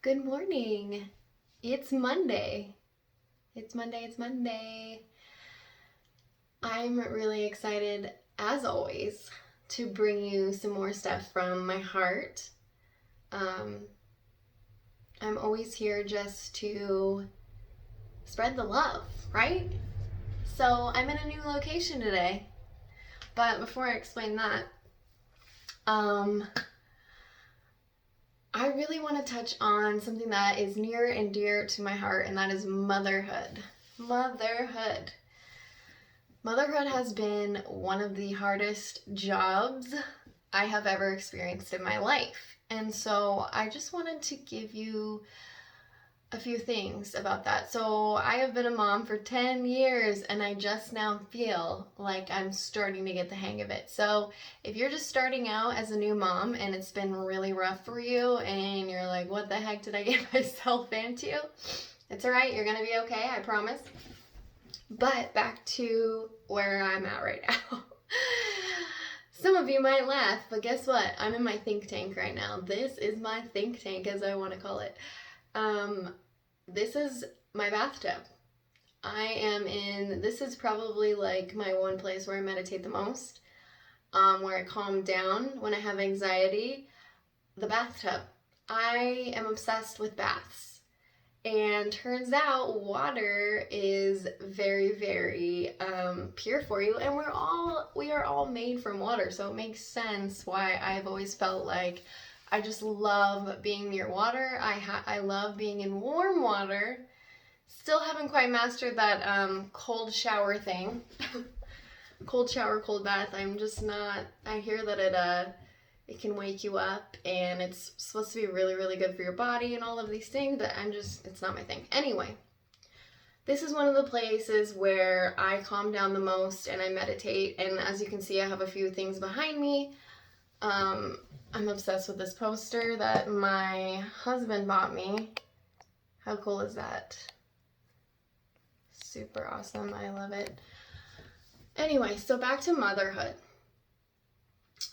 Good morning. It's Monday. It's Monday. I'm really excited, as always, to bring you some more stuff from my heart. Um, I'm always here just to spread the love, right? So I'm in a new location today. But before I explain that, I really want to touch on something that is near and dear to my heart, and that is motherhood. Motherhood. Motherhood has been one of the hardest jobs I have ever experienced in my life. And so I just wanted to give you a few things about that. So I have been a mom for 10 years and I just now feel like I'm starting to get the hang of it. So if you're just starting out as a new mom and it's been really rough for you and you're like, what the heck did I get myself into? It's all right. You're going to be okay. I promise. But back to where I'm at right now. Some of you might laugh, but guess what? I'm in my think tank right now. This is my think tank, as I want to call it. This is my bathtub. This is probably like my one place where I meditate the most, where I calm down when I have anxiety. The bathtub. I am obsessed with baths. And turns out water is very, very pure for you, and we are all made from water, so it makes sense why I've always felt like I just love being near water. I love being in warm water. Still haven't quite mastered that cold shower thing. Cold shower, cold bath. I'm just not. I hear that it can wake you up and it's supposed to be really, really good for your body and all of these things, but it's not my thing. Anyway, this is one of the places where I calm down the most and I meditate. And as you can see, I have a few things behind me. I'm obsessed with this poster that my husband bought me. How cool is that? Super awesome. I love it. Anyway, so back to motherhood.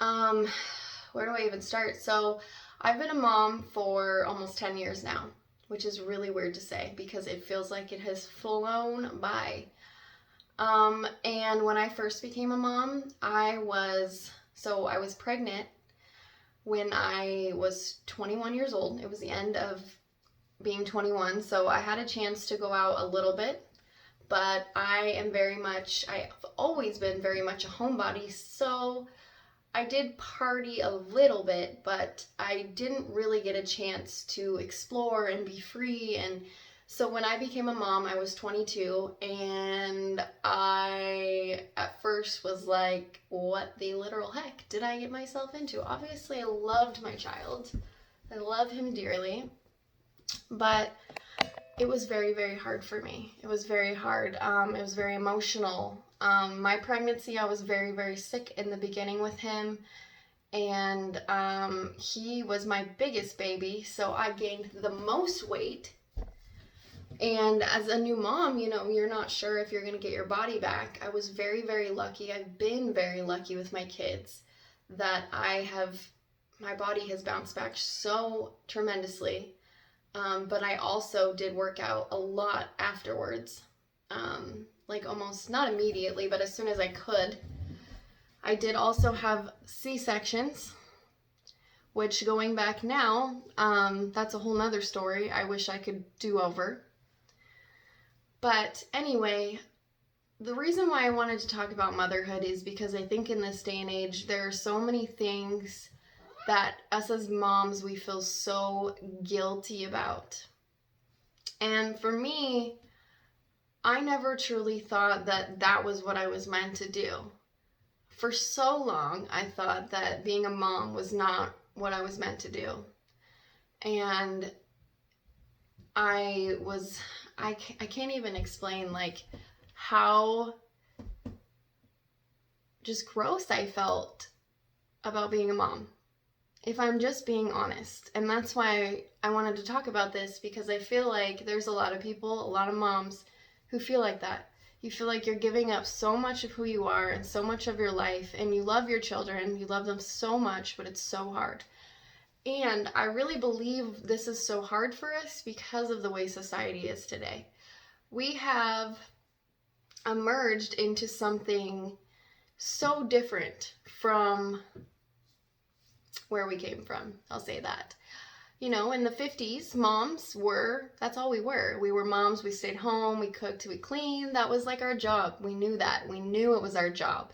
Where do I even start? So I've been a mom for almost 10 years now, which is really weird to say because it feels like it has flown by. And when I first became a mom, I was pregnant when I was 21 years old. It was the end of being 21, so I had a chance to go out a little bit, but I've always been very much a homebody, so I did party a little bit, but I didn't really get a chance to explore and be free. And so when I became a mom, I was 22, and I at first was like, what the literal heck did I get myself into? Obviously, I loved my child. I love him dearly, but it was very, very hard for me. It was very hard. It was very emotional. My pregnancy, I was very, very sick in the beginning with him, and he was my biggest baby, so I gained the most weight. And as a new mom, you're not sure if you're going to get your body back. I was very, very lucky. I've been very lucky with my kids that my body has bounced back so tremendously. But I also did work out a lot afterwards. Like almost not immediately, but as soon as I could. I did also have C-sections, which going back now, that's a whole nother story. I wish I could do over. But anyway, the reason why I wanted to talk about motherhood is because I think in this day and age, there are so many things that us as moms, we feel so guilty about. And for me, I never truly thought that was what I was meant to do. For so long, I thought that being a mom was not what I was meant to do. And I can't even explain like how just gross I felt about being a mom, if I'm just being honest. And that's why I wanted to talk about this, because I feel like there's a lot of people, a lot of moms who feel like that. You feel like you're giving up so much of who you are and so much of your life, and you love your children, you love them so much, but it's so hard. And I really believe this is so hard for us because of the way society is today. We have emerged into something so different from where we came from. I'll say that. You know, in the 50s, moms were, that's all we were. We were moms. We stayed home. We cooked. We cleaned. That was like our job. We knew that. We knew it was our job.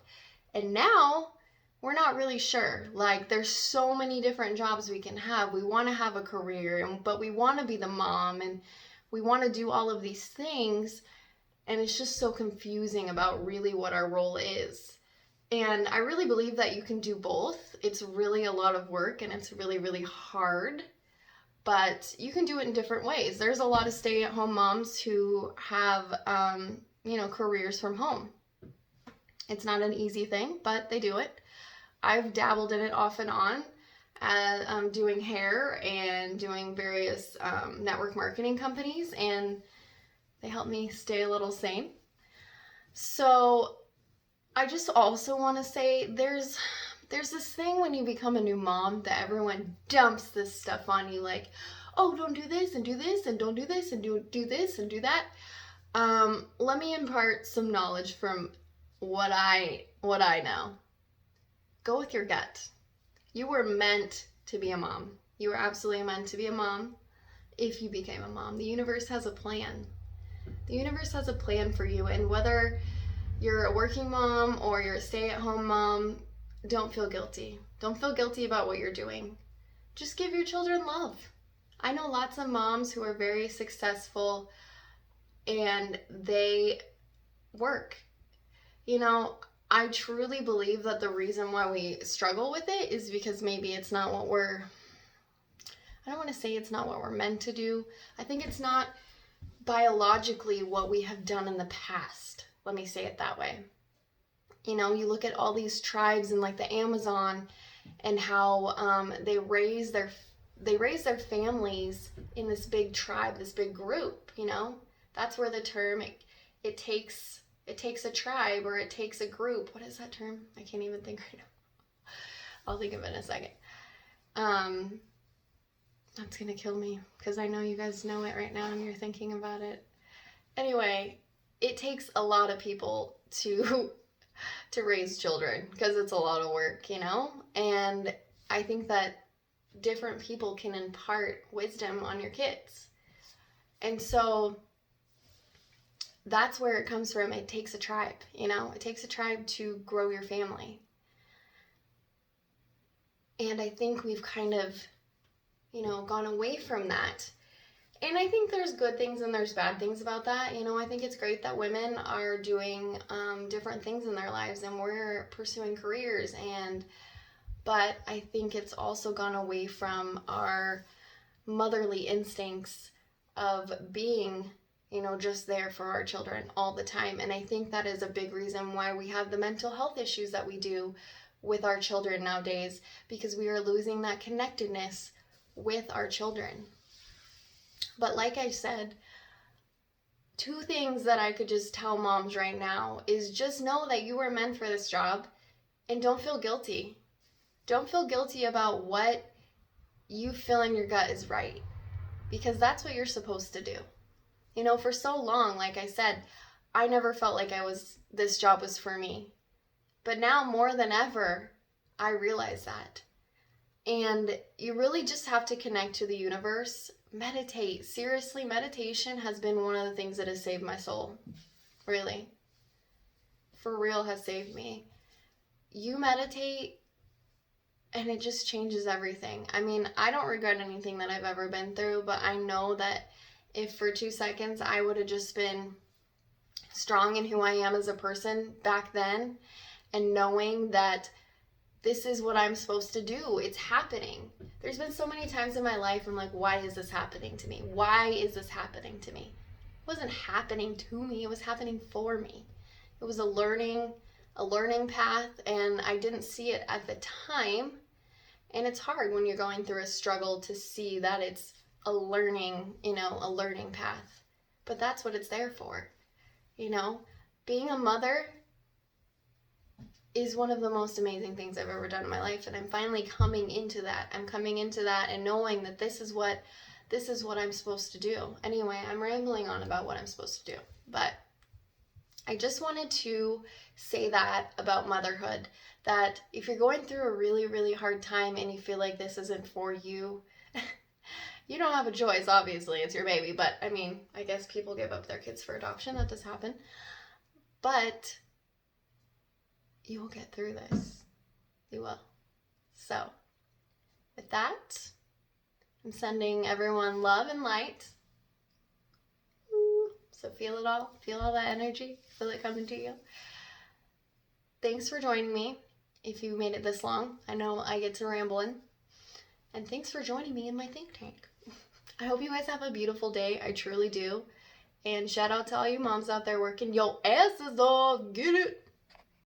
And now we're not really sure. Like, there's so many different jobs we can have. We want to have a career, but we want to be the mom, and we want to do all of these things. And it's just so confusing about really what our role is. And I really believe that you can do both. It's really a lot of work and it's really, really hard, but you can do it in different ways. There's a lot of stay-at-home moms who have, careers from home. It's not an easy thing, but they do it. I've dabbled in it off and on, doing hair and doing various network marketing companies, and they help me stay a little sane. So I just also want to say there's this thing when you become a new mom that everyone dumps this stuff on you, like, oh, don't do this and do this and don't do this and do this and do that. Let me impart some knowledge from what I know. Go with your gut. You were meant to be a mom. You were absolutely meant to be a mom if you became a mom. The universe has a plan. The universe has a plan for you, and whether you're a working mom or you're a stay-at-home mom, don't feel guilty. Don't feel guilty about what you're doing. Just give your children love. I know lots of moms who are very successful and they work. You know, I truly believe that the reason why we struggle with it is because maybe it's not what I don't want to say it's not what we're meant to do. I think it's not biologically what we have done in the past. Let me say it that way. You know, you look at all these tribes in like the Amazon and how they raise their families in this big tribe, this big group, you know. That's where the term it takes a tribe, or it takes a group. What is that term? I can't even think right now. I'll think of it in a second. That's gonna kill me because I know you guys know it right now and you're thinking about it. Anyway, it takes a lot of people to raise children because it's a lot of work, you know? And I think that different people can impart wisdom on your kids. And so that's where it comes from. It takes a tribe, you know? It takes a tribe to grow your family. And I think we've kind of, you know, gone away from that. And I think there's good things and there's bad things about that. You know, I think it's great that women are doing different things in their lives and we're pursuing careers. But I think it's also gone away from our motherly instincts of being, you know, just there for our children all the time. And I think that is a big reason why we have the mental health issues that we do with our children nowadays, because we are losing that connectedness with our children. But like I said, 2 things that I could just tell moms right now is just know that you were meant for this job and don't feel guilty. Don't feel guilty about what you feel in your gut is right, because that's what you're supposed to do. You know, for so long, like I said, I never felt like this job was for me. But now more than ever, I realize that. And you really just have to connect to the universe. Meditate. Seriously, meditation has been one of the things that has saved my soul. Really. For real, has saved me. You meditate and it just changes everything. I mean, I don't regret anything that I've ever been through, but I know that if for 2 seconds I would have just been strong in who I am as a person back then, and knowing that this is what I'm supposed to do. It's happening. There's been so many times in my life I'm like, why is this happening to me? Why is this happening to me? It wasn't happening to me. It was happening for me. It was a learning path, and I didn't see it at the time. And it's hard when you're going through a struggle to see that it's a learning path. But that's what it's there for. You know, being a mother is one of the most amazing things I've ever done in my life, and I'm finally coming into that. I'm coming into that and knowing that this is what I'm supposed to do. Anyway, I'm rambling on about what I'm supposed to do, but I just wanted to say that about motherhood, that if you're going through a really, really hard time and you feel like this isn't for you, you don't have a choice, obviously, it's your baby, but I mean, I guess people give up their kids for adoption, that does happen, but you will get through this. You will. So, with that, I'm sending everyone love and light. So feel it all. Feel all that energy. Feel it coming to you. Thanks for joining me. If you made it this long, I know I get to rambling. And thanks for joining me in my think tank. I hope you guys have a beautiful day. I truly do. And shout out to all you moms out there working your asses off. Get it.